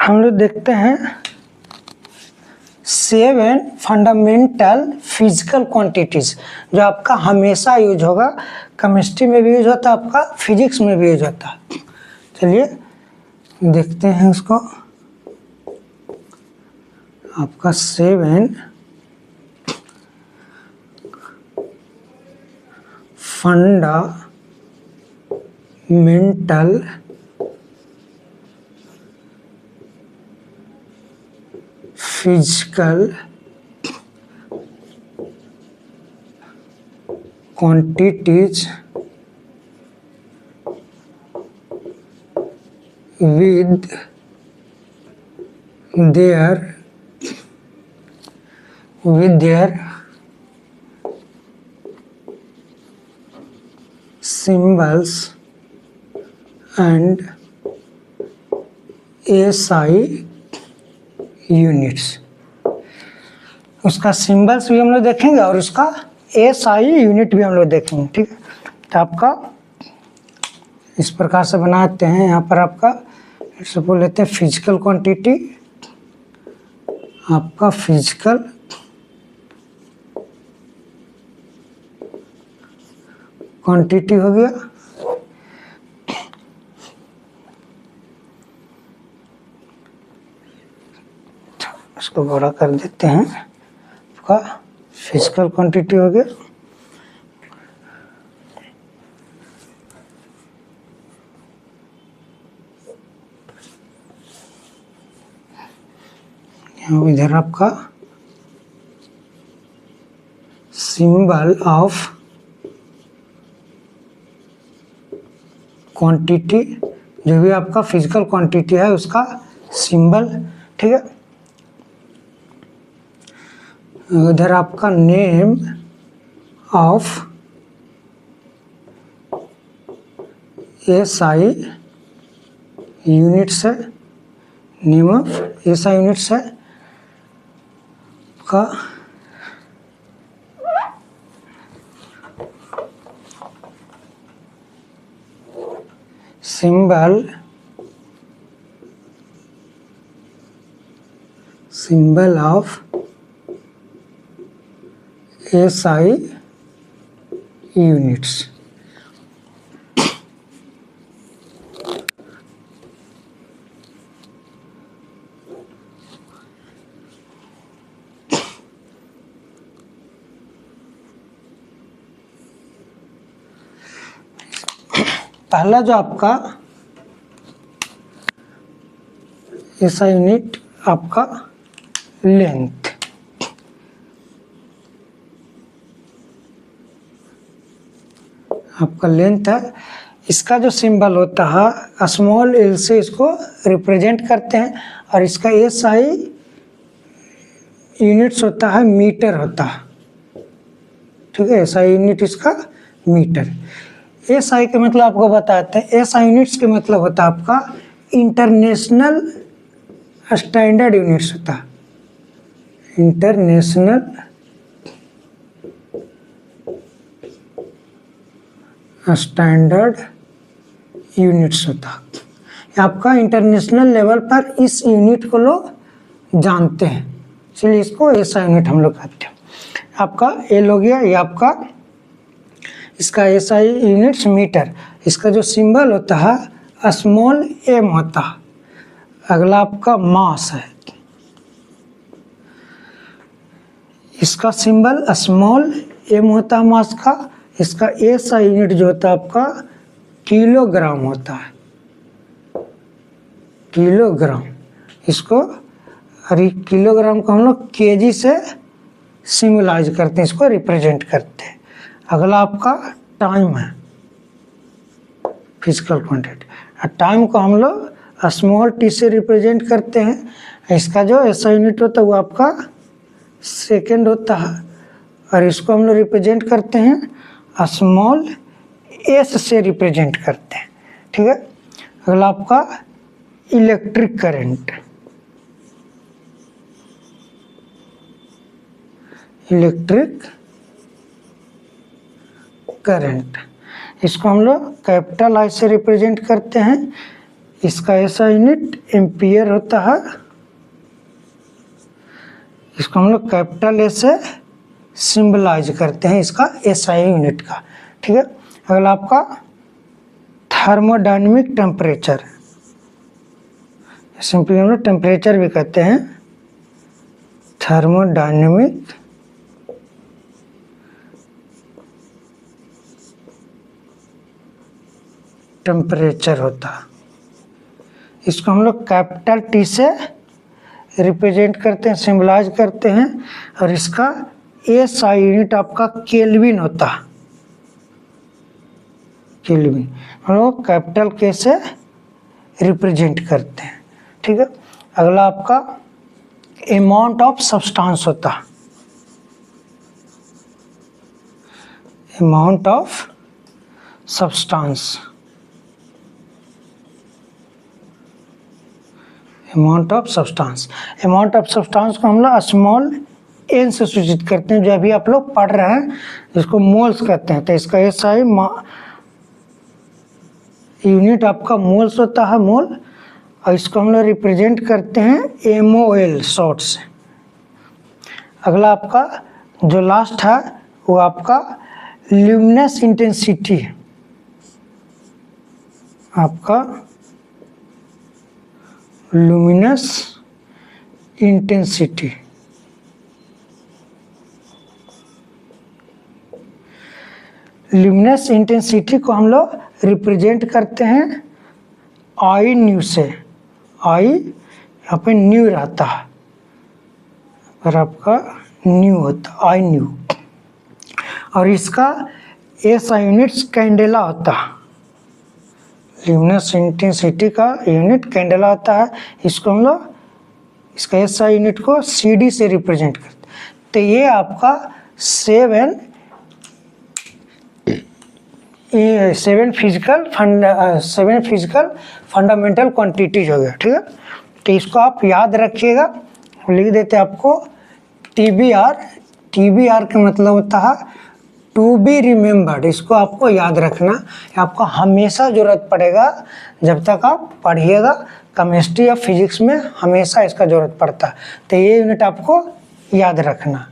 हम लोग देखते हैं 7 फंडामेंटल फिजिकल क्वांटिटीज जो आपका हमेशा यूज होगा, केमिस्ट्री में भी यूज होता है, आपका फिजिक्स में भी यूज होता है। चलिए देखते हैं उसको। आपका 7 fundamental physical quantities with their symbols and SI units. उसका सिंबल्स भी हम लोग देखेंगे और उसका SI यूनिट भी हम लोग देखेंगे। ठीक है, तो आपका इस प्रकार से बनाते हैं। यहाँ पर आपका बोल लेते हैं फिजिकल क्वांटिटी, आपका फिजिकल क्वांटिटी हो गया। इसको बड़ा कर देते हैं, आपका फिजिकल क्वांटिटी हो गया। इधर आपका सिंबल ऑफ क्वांटिटी, जो भी आपका फिजिकल क्वांटिटी है उसका सिंबल। ठीक है, इधर आपका नेम ऑफ SI यूनिट्स है, नेम ऑफ SI यूनिट्स है का सिंबल ऑफ SI यूनिट्स। पहला जो आपका SI यूनिट आपका लेंथ, आपका लेंथ है। इसका जो सिंबल होता है स्मॉल l से इसको रिप्रेजेंट करते हैं, और इसका SI यूनिट्स होता है मीटर होता है। ठीक है, SI यूनिट इसका मीटर। SI के मतलब आपको बताते हैं, SI यूनिट्स के मतलब होता है आपका इंटरनेशनल स्टैंडर्ड यूनिट्स होता है, इंटरनेशनल स्टैंडर्ड यूनिट्स होता है। आपका इंटरनेशनल लेवल पर इस यूनिट को लोग जानते हैं, इसलिए इसको SI यूनिट हम लोग कहते हैं। आपका L हो गया, ये आपका इसका SI यूनिट्स मीटर। इसका जो सिंबल होता है स्मॉल m होता है। अगला आपका मास है, इसका सिंबल स्मॉल m होता है मास का। इसका SI यूनिट जो होता है आपका किलोग्राम होता है, किलोग्राम। इसको किलोग्राम को हम लोग kg से सिम्बलाइज करते हैं, इसको रिप्रेजेंट करते हैं। अगला आपका टाइम है, फिजिकल क्वांटिटी। टाइम को हम लोग स्मॉल t से रिप्रेजेंट करते हैं। इसका जो SI यूनिट होता है वो आपका सेकेंड होता है, और इसको हम लोग रिप्रेजेंट करते हैं स्मॉल s से रिप्रेजेंट करते हैं। ठीक है, अगला आपका इलेक्ट्रिक करंट, इलेक्ट्रिक करंट, इसको हम लोग कैपिटल I से रिप्रेजेंट करते हैं। इसका ऐसा यूनिट एम्पियर होता है, इसको हम लोग कैपिटल ए से सिंबलाइज करते हैं इसका एसआई यूनिट का। ठीक है, अगला आपका थर्मोडायनेमिक टेम्परेचर, सिंपली हम लोग टेम्परेचर भी कहते हैं, थर्मोडायनेमिक टेम्परेचर होता है, इसको हम लोग कैपिटल टी से रिप्रेजेंट करते हैं, सिंबलाइज करते हैं, और इसका एसआई यूनिट आपका केल्विन होता है, केल्विन हम लोग कैपिटल के से रिप्रेजेंट करते हैं। ठीक है, अगला आपका अमाउंट ऑफ सब्सटेंस होता है, amount of substance, amount of substance, amount of substance को हम लोग स्मॉल एन से सूचित करते हैं, जो अभी आप लोग पढ़ रहे हैं जिसको मोल्स कहते हैं। तो इसका एसआई यूनिट आपका मोल्स होता है, मोल, और इसको हम लोग रिप्रेजेंट करते हैं एमओएल शॉर्ट से। अगला आपका जो लास्ट है वो आपका ल्यूमिनस इंटेंसिटी है, आपका लुमिनस इंटेंसिटी। ल्यूमिनस इंटेंसिटी को हम लोग रिप्रेजेंट करते हैं आई न्यू से, आई यहाँ पे न्यू रहता है और आपका न्यू होता आई न्यू, और इसका एसआई यूनिट्स कैंडेला होता है, ल्यूमिनस इंटेंसिटी का यूनिट कैंडेला होता है, इसको हम लोग इसका एसआई यूनिट को सीडी से रिप्रेजेंट करते हैं। तो ये आपका सेवन फिजिकल फंडामेंटल क्वांटिटीज हो गया। ठीक है, तो इसको आप याद रखिएगा, लिख देते हैं आपको टीबीआर, टीबीआर का मतलब होता है टू बी रिमेम्बर्ड, इसको आपको याद रखना, आपको हमेशा ज़रूरत पड़ेगा जब तक आप पढ़िएगा, केमिस्ट्री या फिजिक्स में हमेशा इसका ज़रूरत पड़ता है, तो ये यूनिट आपको याद रखना।